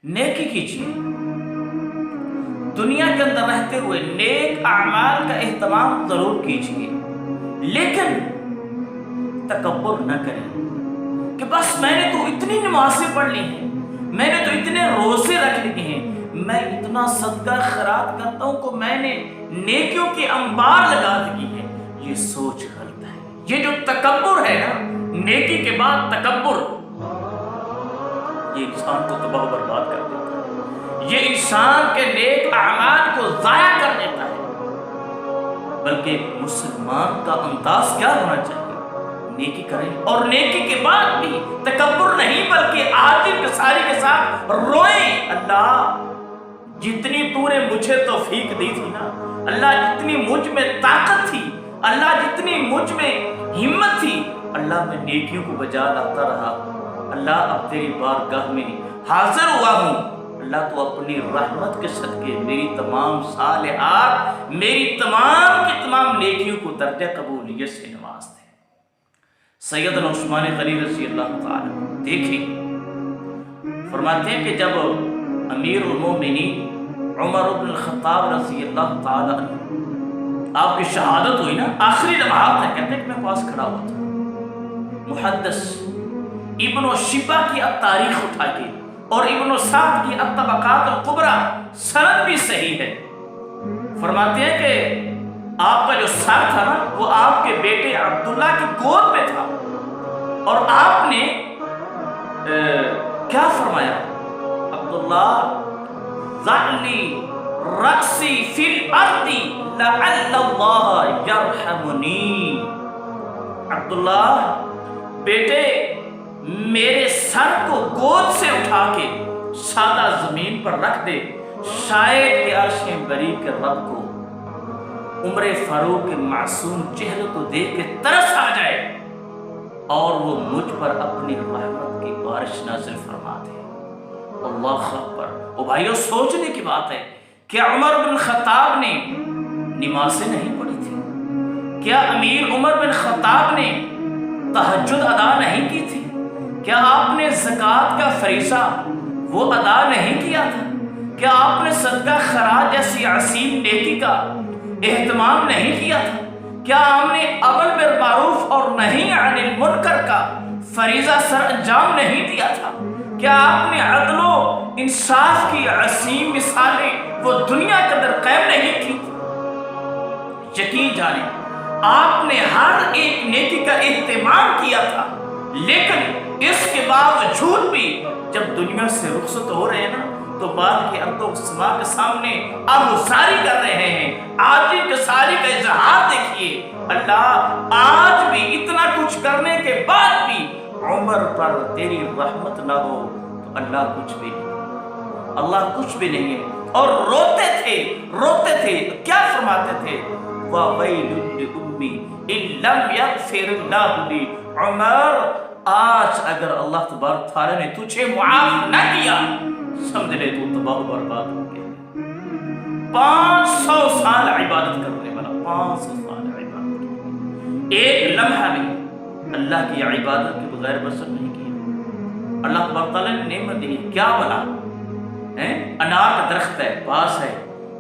नेकी कीजिए, दुनिया के अंदर रहते हुए नेक अमाल का एहतमाम जरूर कीजिए, लेकिन तकब्बुर न करें कि बस मैंने तो इतनी नमाज़ें पढ़ ली हैं, मैंने तो इतने रोजे रख लिए हैं, मैं इतना सदका खैरात करता हूं कि मैंने नेकियों के अंबार लगा दी है। ये सोच गलत है। ये जो तकब्बुर है ना, नेकी के बाद तकब्बुर, ये इंसान को तबाह बर्बाद कर देता है। ये इंसान के नेक अमाल को ज़ाया कर देता है। बल्कि मुसलमान का अंदाज क्या होना चाहिए? नेकी करें और नेकी के बाद भी तकब्बुर नहीं, बल्कि आजिज़ सारी के साथ रोएं, अल्लाह जितनी तूने मुझे तौफीक दी थी ना, अल्लाह जितनी मुझ में ताकत थी, अल्लाह जितनी मुझ में हिम्मत थी, अल्लाह मैं नेकियों को बजा लाता रहा। अल्लाह अब तेरी बारगाह में हाजिर हुआ हूँ। अल्लाह तो अपनी रहमत के सदके मेरी तमाम सालिहात, मेरी तमाम की तमाम नेकियों को दर्जा कबूलियत से नवाज दे। सैयदना उस्मान गनी रज़ी अल्लाह तआला देखिए, फरमाते हैं कि जब अमीरुल मोमिनीन उमर इब्न खत्ताब रज़ी अल्लाह तआला आपकी शहादत हुई ना, आखिरी लम्हात है, कहते हैं कि मैं पास खड़ा हुआ था। मुहद्दिस इब्न शिबा की अब तारीख उठा के और इब्न साद की अब तबकात अल कुबरा, सनद भी सही है। फरमाते हैं कि आपका जो सर था ना, वो आपके बेटे अब्दुल्ला की गोद में था और आपने क्या फरमाया? अब्दुल्ला ज़अली रक्सी फिल अर्दी लअल्लल्लाह यरहमुनी। अब्दुल्ला बेटे, मेरे सर को गोद से उठा के सादा जमीन पर रख दे, शायद के अर्शे बरी के रब को उम्र फारूक के मासूम चेहरे को देख के तरस आ जाए और वो मुझ पर अपनी रहमत की बारिश नाज़िल फरमा दे। अल्लाह अकबर। ओ भाइयों, सोचने की बात है, क्या उमर बिन खत्ताब ने नमाज़ें नहीं पढ़ी थी? क्या अमीर उमर बिन खत्ताब ने तहज्जुद अदा नहीं की थी? क्या आपने ज़कात का फरीज़ा वो अदा नहीं किया था? क्या आपने सदका खराज जैसी असीम नेकी का एहतमाम नहीं किया था? क्या आपने अमल बिल मारूफ और नहीं अनिल मुनकर का फरीज़ा सर अंजाम नहीं दिया था? क्या आपने अदलो इंसाफ की असीम मिसालें वो दुनिया के अंदर कायम नहीं की? यकीन जाने आपने हर एक नेकी का एहतमाम किया था, लेकिन इसके बावजूद भी जब दुनिया से रुखसत हो रहे हैं ना, तो बाल के अंदर समा के सामने आबूसारी कर रहे हैं, आजिज़ के सारी का इजहार देखिए। अल्लाह आज भी इतना कुछ करने के बाद भी उमर पर तेरी रहमत ना हो तो अल्लाह कुछ भी नहीं, अल्लाह कुछ भी नहीं है। और रोते थे तो क्या फरमाते थे? ववैलुल लिउम्मी इल्लम यगफिरिल्लाहु ली। उमर, आज अगर अल्लाह तबारक तआला ने तुझे मुआफ न किया, समझ ले तू तबाह बर्बाद हो गया। 500 साल इबादत करने वाला, 500 साल इबादत, एक लम्हा भी अल्लाह की इबादत के बगैर बसर नहीं किया। अल्लाह तबारक तआला ने नेमत दी, क्या बना है? अनार का दरख्त है, पास है,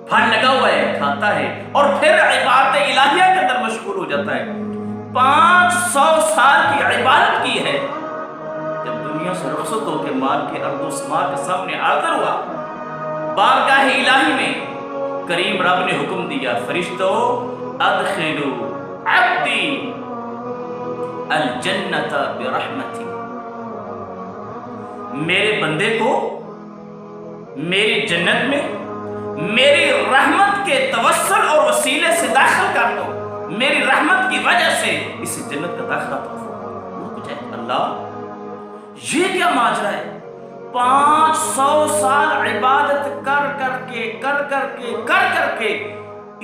फल लगा हुआ है, खाता है और फिर इबादत इलाहिया के अंदर मशगूल हो जाता है। 500 साल की इबादत की है। जब दुनिया से रुखसत होकर माल के अर्दो समा के सामने हाजिर हुआ, बारगाह इलाही में करीम रब ने हुक्म दिया, फरिश्तों अदखिलू अब्दी अल जन्नत बिरहमती। मेरे बंदे को मेरी जन्नत में मेरी रहमत के तवस्सुल और वसीले से दाखिल कर दो, मेरी रहमत की वजह से इस जन्नत का दाखिला तो अल्लाह, ये क्या माजरा है? 500 साल इबादत कर करके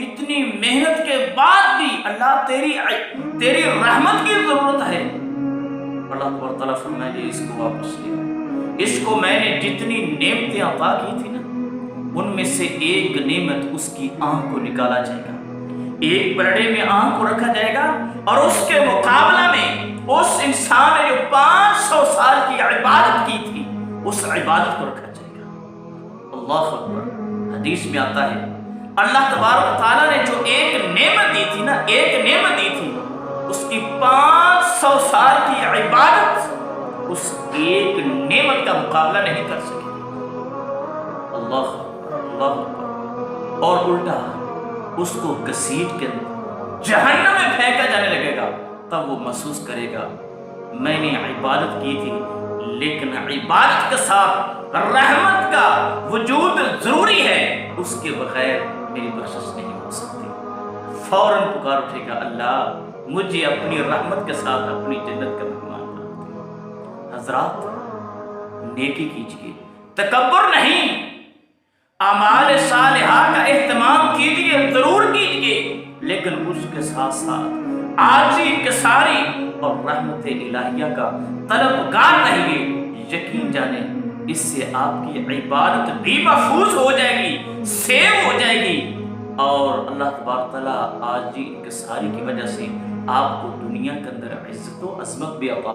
इतनी मेहनत के बाद भी अल्लाह तेरी रहमत की जरूरत है। अल्लाह तआला फरमाए, इसको वापस ले, इसको मैंने जितनी नेमतें अता की थी ना, उनमें से एक नेमत उसकी आंख को निकाला जाएगा, एक बरड़े में आंख को रखा जाएगा और उसके मुकाबला में उस इंसान ने जो 500 साल की इबादत की थी, उस इबादत को रखा जाएगा। اللہ اکبر. حدیث میں آتا ہے اللہ تبارک و تعالیٰ نے جو ایک نعمت دی تھی نا، ایک نعمت دی تھی، اس کی 500 سال کی عبادت اس ایک نعمت کا مقابلہ نہیں کر سکی. اللہ اکبر، اللہ اکبر. اور الٹا اس کو گھسیٹ کے جہنم میں پھینکا جانے لگے گا. تب وہ محسوس کرے گا میں نے عبادت کی تھی، لیکن عبادت کے ساتھ رحمت کا وجود ضروری ہے، اس کے بغیر میری بخشش نہیں ہو سکتی. فوراً پکار اٹھے گا اللہ مجھے اپنی رحمت کے ساتھ اپنی جنت کا مہمان بنا دے. حضرات نیکی کیجیے، تکبر نہیں. اعمال صالحہ کا اہتمام کیجیے، ضرور کیجیے، لیکن اس کے ساتھ ساتھ عاجزی، انکساری اور رحمت الہیہ کا طلبگار رہیے. یقین جانیں اس سے آپ کی عبادت بھی محفوظ ہو جائے گی، سیو ہو جائے گی، اور اللہ تبارک تعالیٰ عاجزی انکساری کی وجہ سے آپ کو دنیا کے اندر عزت و عظمت بھی عطا